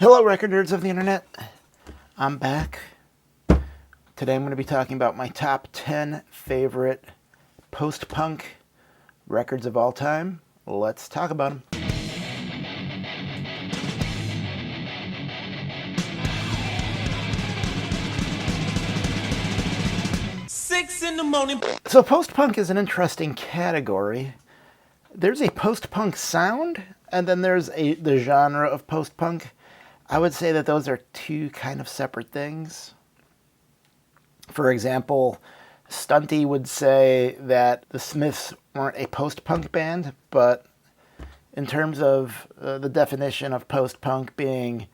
Hello, record nerds of the internet. I'm back. Today I'm going to be talking about my top 10 favorite post-punk records of all time. Let's talk about them. 6 in the morning. So post-punk is an interesting category. There's a post-punk sound, and then there's the genre of post-punk. I would say that those are two kind of separate things. For example, Stunty would say that the Smiths weren't a post-punk band, but in terms of the definition of post-punk being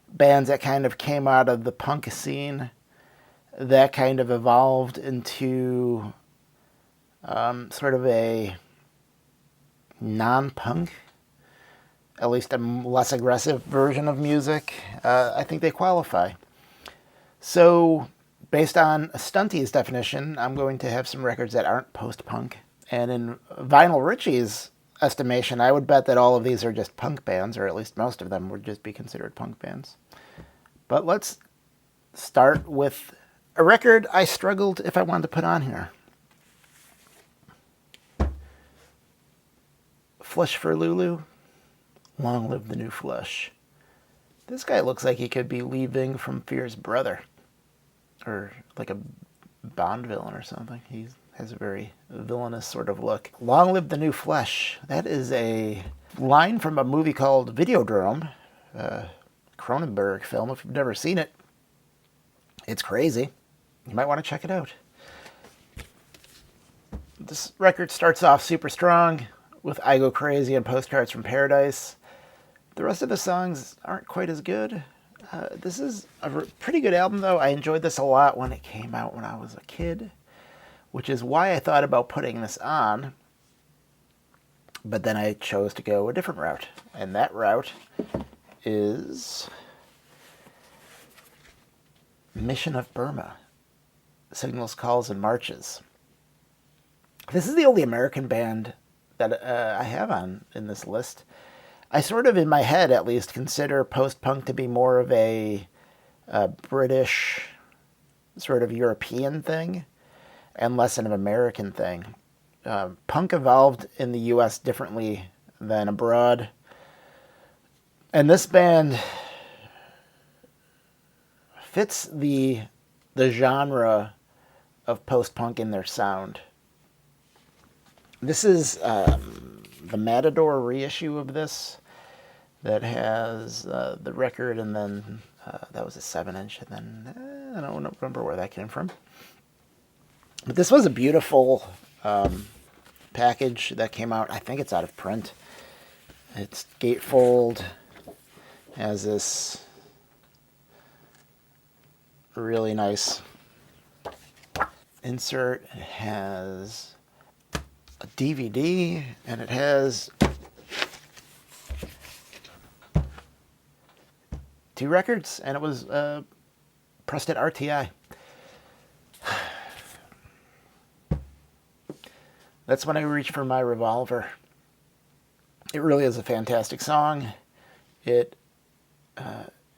bands that kind of came out of the punk scene, that kind of evolved into sort of a non-punk, at least a less aggressive version of music, I think they qualify. So, based on Stunty's definition, I'm going to have some records that aren't post-punk. And in Vinyl Richie's estimation, I would bet that all of these are just punk bands, or at least most of them would just be considered punk bands. But let's start with a record I struggled if I wanted to put on here. Flesh for Lulu. Long live the new flesh. This guy looks like he could be leaving from Fear's brother. Or like a Bond villain or something. He has a very villainous sort of look. Long live the new flesh. That is a line from a movie called Videodrome. Cronenberg film. If you've never seen it, it's crazy. You might want to check it out. This record starts off super strong with I Go Crazy and Postcards from Paradise. The rest of the songs aren't quite as good. This is a pretty good album, though. I enjoyed this a lot when it came out when I was a kid, which is why I thought about putting this on. But then I chose to go a different route, and that route is Mission of Burma, Signals, Calls, and Marches. This is the only American band that I have on in this list. I sort of, in my head at least, consider post-punk to be more of a British, sort of European thing, and less an American thing. Punk evolved in the U.S. differently than abroad. And this band fits the genre of post-punk in their sound. This is the Matador reissue of this that has the record, and then that was a 7-inch, and then I don't remember where that came from. But this was a beautiful package that came out. I think it's out of print. It's gatefold, has this really nice insert. It has a DVD, and it has 2 records, and it was pressed at RTI. That's when I reached for my revolver. It really is a fantastic song. It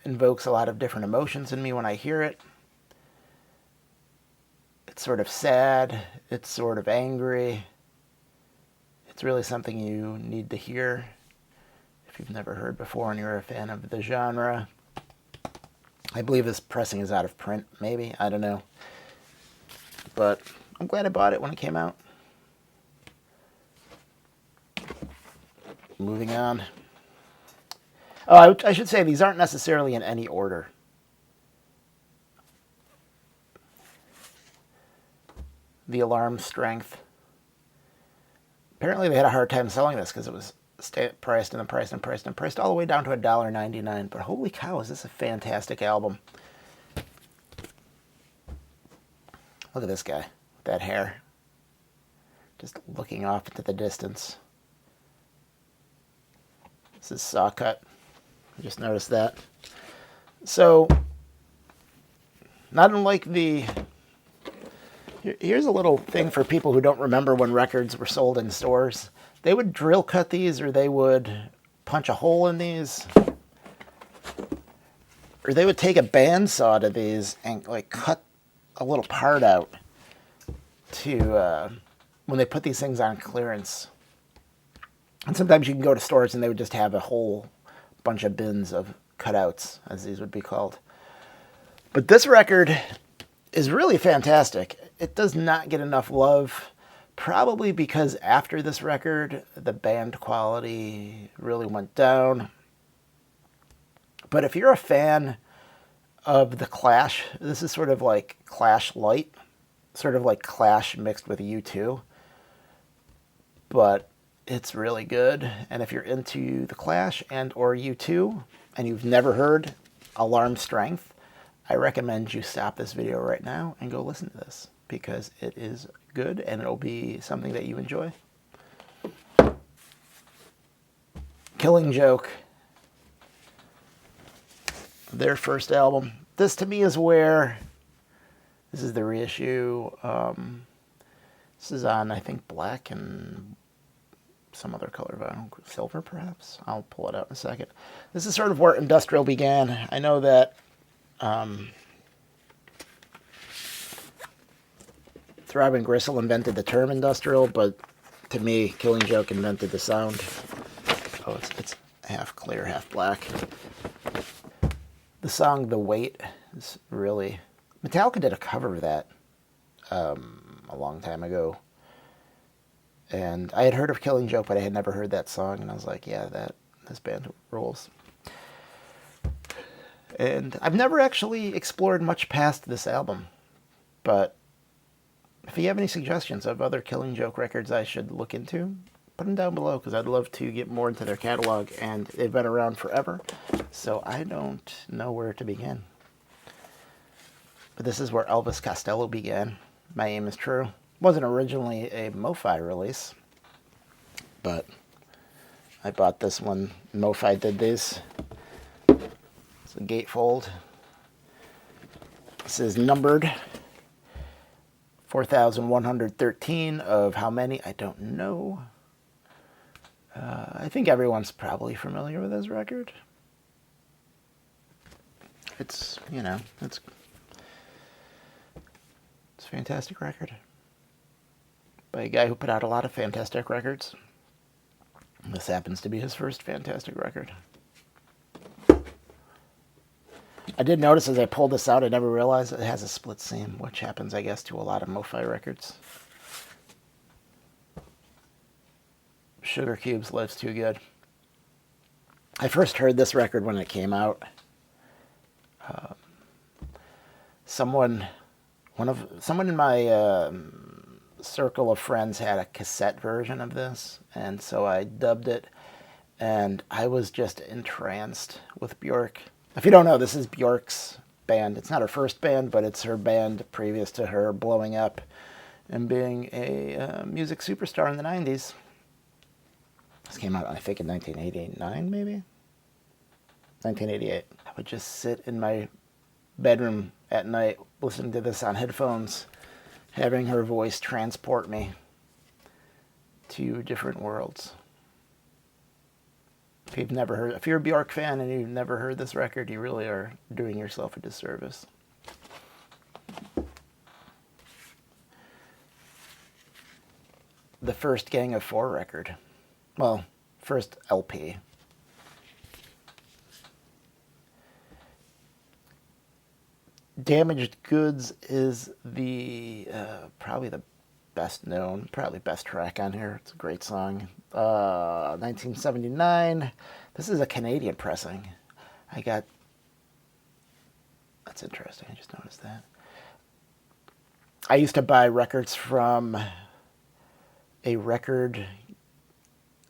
invokes a lot of different emotions in me when I hear it. It's sort of sad. It's sort of angry. It's really something you need to hear if you've never heard before and you're a fan of the genre. I believe this pressing is out of print, maybe. I don't know. But I'm glad I bought it when it came out. Moving on. Oh, I should say these aren't necessarily in any order. The Alarm Strength. Apparently they had a hard time selling this because it was priced and priced all the way down to $1.99. But holy cow, is this a fantastic album. Look at this guy with that hair. Just looking off into the distance. This is saw cut. I just noticed that. So, not unlike the... Here's a little thing for people who don't remember when records were sold in stores. They would drill cut these, or they would punch a hole in these. or they would take a bandsaw to these and like cut a little part out to when they put these things on clearance. And sometimes you can go to stores and they would just have a whole bunch of bins of cutouts, as these would be called. But this record is really fantastic. It does not get enough love, probably because after this record, the band quality really went down. But if you're a fan of the Clash, this is sort of like Clash light, sort of like Clash mixed with U2. But it's really good. And if you're into the Clash and or U2 and you've never heard Alarm Strength, I recommend you stop this video right now and go listen to this, because it is good and it'll be something that you enjoy. Killing Joke, their first album. This to me is where, this is the reissue. This is on, I think, black and some other color vinyl, silver perhaps. I'll pull it out in a second. This is sort of where industrial began. I know that Throb and Gristle invented the term industrial, but to me, Killing Joke invented the sound. Oh, it's half clear, half black. The song The Weight is really... Metallica did a cover of that a long time ago. And I had heard of Killing Joke, but I had never heard that song. And I was like, yeah, this band rules. And I've never actually explored much past this album. But if you have any suggestions of other Killing Joke records I should look into, put them down below, because I'd love to get more into their catalog. And they've been around forever, so I don't know where to begin. But this is where Elvis Costello began. My Aim is True. Wasn't originally a MoFi release, but I bought this one. MoFi did these. It's a gatefold. This is numbered 4,113 of how many? I don't know. I think everyone's probably familiar with this record. It's, it's a fantastic record by a guy who put out a lot of fantastic records. This happens to be his first fantastic record. I did notice as I pulled this out, I never realized it has a split seam, which happens, I guess, to a lot of MoFi records. Sugar Cubes, Life's Too Good. I first heard this record when it came out. Someone in my circle of friends had a cassette version of this, and so I dubbed it, and I was just entranced with Björk. If you don't know, this is Björk's band. It's not her first band, but it's her band previous to her blowing up and being a music superstar in the 90s. This came out, I think, in 1989, maybe? 1988. I would just sit in my bedroom at night listening to this on headphones, having her voice transport me to different worlds. If you're a Björk fan and you've never heard this record, you really are doing yourself a disservice. The first Gang of Four record. Well, first LP. Damaged Goods is the probably the best known, probably best track on here. It's a great song. 1979. This is a Canadian pressing. That's interesting. I just noticed that. I used to buy records from a record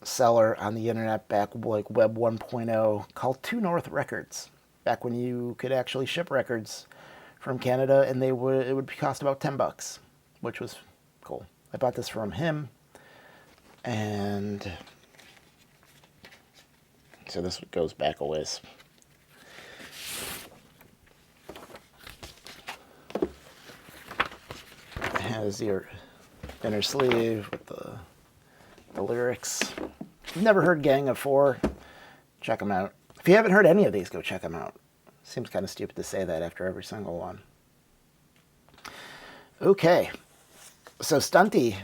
seller on the internet back like Web 1.0 called Two North Records. Back when you could actually ship records from Canada, and it would cost about $10, which was cool. I bought this from him, and so this goes back a ways. It has your inner sleeve with the lyrics. If you've never heard Gang of Four, check them out. If you haven't heard any of these, go check them out. Seems kind of stupid to say that after every single one. Okay, so Stunty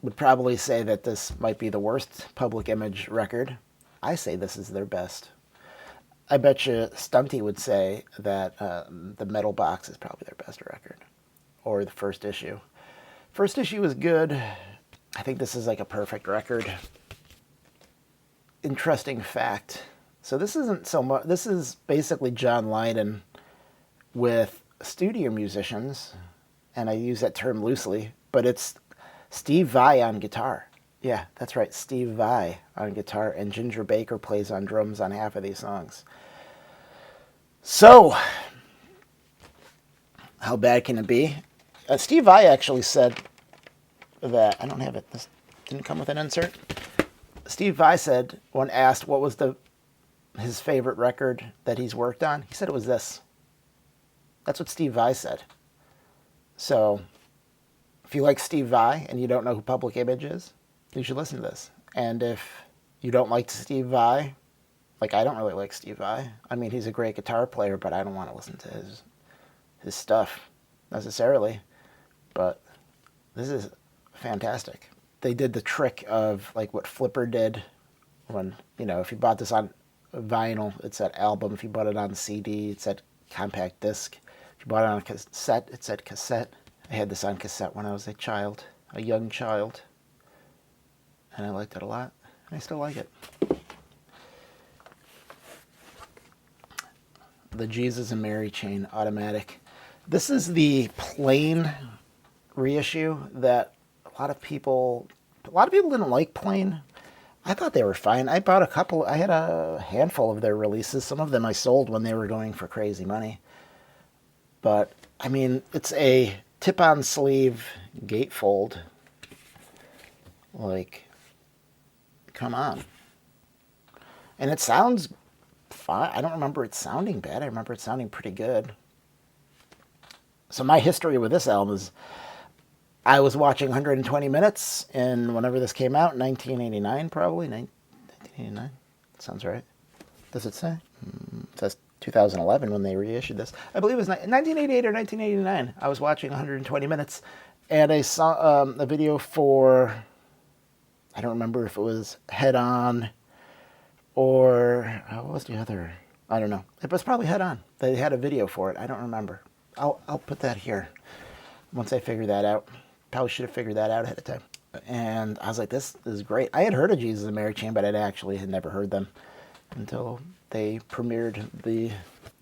would probably say that this might be the worst Public Image record. I say this is their best. I bet you Stunty would say that the Metal Box is probably their best record, or the first issue. First issue is good. I think this is like a perfect record. Interesting fact. So this isn't so much. This is basically John Lydon with studio musicians, and I use that term loosely, but it's Steve Vai on guitar. Yeah, that's right, Steve Vai on guitar, and Ginger Baker plays on drums on half of these songs. So, how bad can it be? Steve Vai actually said that, I don't have it, this didn't come with an insert. Steve Vai said, when asked what was his favorite record that he's worked on, he said it was this. That's what Steve Vai said. So, if you like Steve Vai and you don't know who Public Image is, you should listen to this. And if you don't like Steve Vai, like I don't really like Steve Vai. I mean, he's a great guitar player, but I don't want to listen to his stuff necessarily. But this is fantastic. They did the trick of like what Flipper did when, you know, if you bought this on vinyl, it said album. If you bought it on CD, it said compact disc. If you bought it on a cassette, it said cassette. I had this on cassette when I was a young child. And I liked it a lot. I still like it. The Jesus and Mary Chain Automatic. This is the plain reissue that a lot of people didn't like plain. I thought they were fine. I bought a couple. I had a handful of their releases. Some of them I sold when they were going for crazy money. But, I mean, it's a tip-on sleeve gatefold. Like, come on. And it sounds fine. I don't remember it sounding bad. I remember it sounding pretty good. So my history with this album is I was watching 120 Minutes in whenever this came out, 1989 probably. 1989? Sounds right. Does it say? It says 2011 when they reissued this. I believe it was 1988 or 1989. I was watching 120 Minutes, and I saw a video for, I don't remember if it was Head On or, what was the other? I don't know. It was probably Head On. They had a video for it. I don't remember. I'll put that here once I figure that out. Probably should have figured that out ahead of time. And I was like, this is great. I had heard of Jesus and Mary Chain, but I actually had never heard them until they premiered the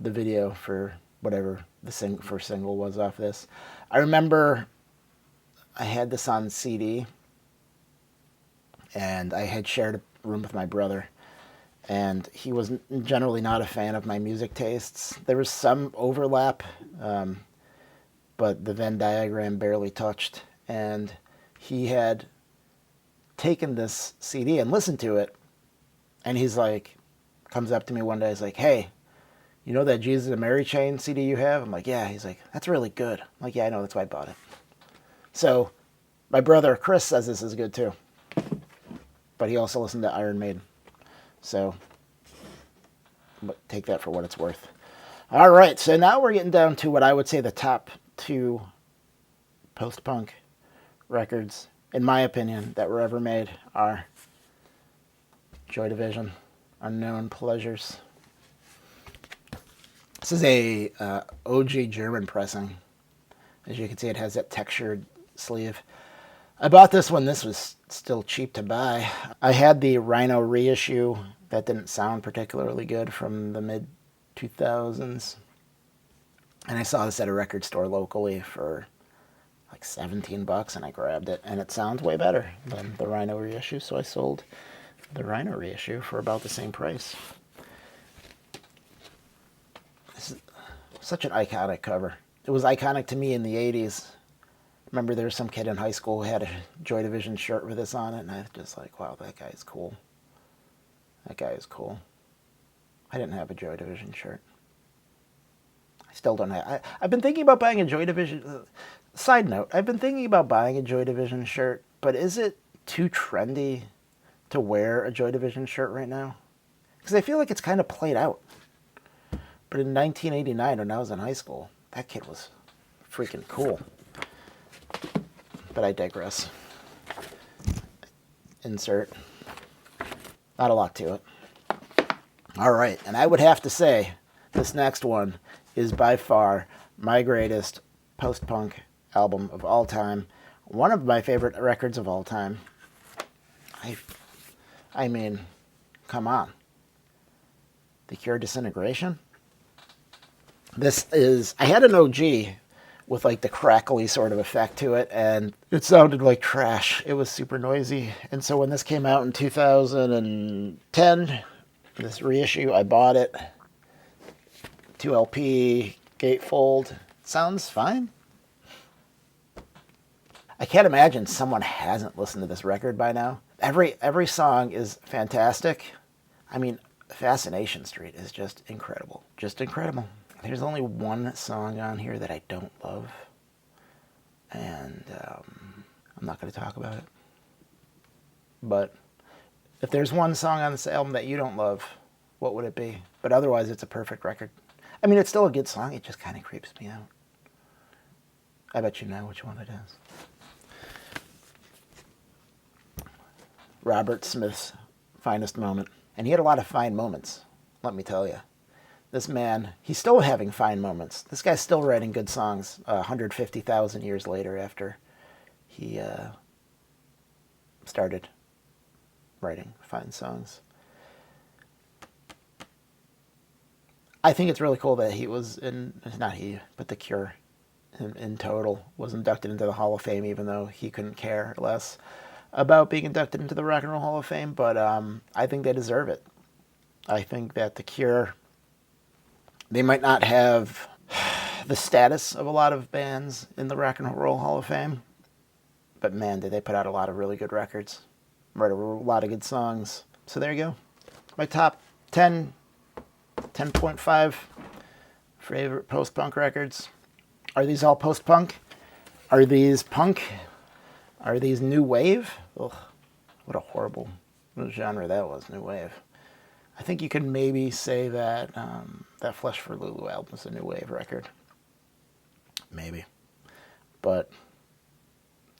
video for whatever the first single was off this. I remember I had this on CD, and I had shared a room with my brother, and he was generally not a fan of my music tastes. There was some overlap, but the Venn diagram barely touched, and he had taken this CD and listened to it, and he's like, comes up to me one day, he's like, hey, you know that Jesus and Mary Chain CD you have? I'm like, yeah. He's like, that's really good. I'm like, yeah, I know, that's why I bought it. So my brother Chris says this is good too, but he also listened to Iron Maiden. So but take that for what it's worth. All right, so now we're getting down to what I would say the top two post-punk records, in my opinion, that were ever made are Joy Division, Unknown Pleasures. This is a OG German pressing. As you can see, it has that textured sleeve. I bought this when this was still cheap to buy. I had the Rhino reissue that didn't sound particularly good from the mid-2000s. And I saw this at a record store locally for like $17, and I grabbed it. And it sounds way better than the Rhino reissue, so I sold the Rhino reissue for about the same price. This is such an iconic cover. It was iconic to me in the 80s. Remember there was some kid in high school who had a Joy Division shirt with this on it, and I was just like, wow, that guy is cool. That guy is cool. I didn't have a Joy Division shirt. I still don't have. I've been thinking about buying a Joy Division. Side note, I've been thinking about buying a Joy Division shirt, but is it too trendy to wear a Joy Division shirt right now? Because I feel like it's kind of played out. But in 1989, when I was in high school, that kid was freaking cool. But I digress. Insert. Not a lot to it. All right, and I would have to say this next one is by far my greatest post-punk album of all time. One of my favorite records of all time. I mean, come on. The Cure Disintegration? This is, I had an OG with like the crackly sort of effect to it, and it sounded like trash. It was super noisy. And so when this came out in 2010, this reissue, I bought it. 2LP, gatefold. Sounds fine. I can't imagine someone hasn't listened to this record by now. Every song is fantastic. I mean, Fascination Street is just incredible. Just incredible. There's only one song on here that I don't love. And I'm not going to talk about it. But if there's one song on this album that you don't love, what would it be? But otherwise, it's a perfect record. I mean, it's still a good song. It just kind of creeps me out. I bet you know which one it is. Robert Smith's finest moment. And he had a lot of fine moments, let me tell you. This man, he's still having fine moments. This guy's still writing good songs 150,000 years later after he started writing fine songs. I think it's really cool that he was not he, but The Cure in total was inducted into the Hall of Fame, even though he couldn't care less about being inducted into the Rock and Roll Hall of Fame. But I think they deserve it. I think that The Cure, they might not have the status of a lot of bands in the Rock and Roll Hall of Fame, but man, did they put out a lot of really good records. Write a lot of good songs. So there you go. My top 10, 10.5 favorite post-punk records. Are these all post-punk? Are these punk? Are these new wave? Ugh, what a horrible genre that was, new wave. I think you could maybe say that that Flesh for Lulu album is a new wave record. Maybe. But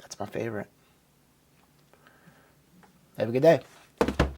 that's my favorite. Have a good day.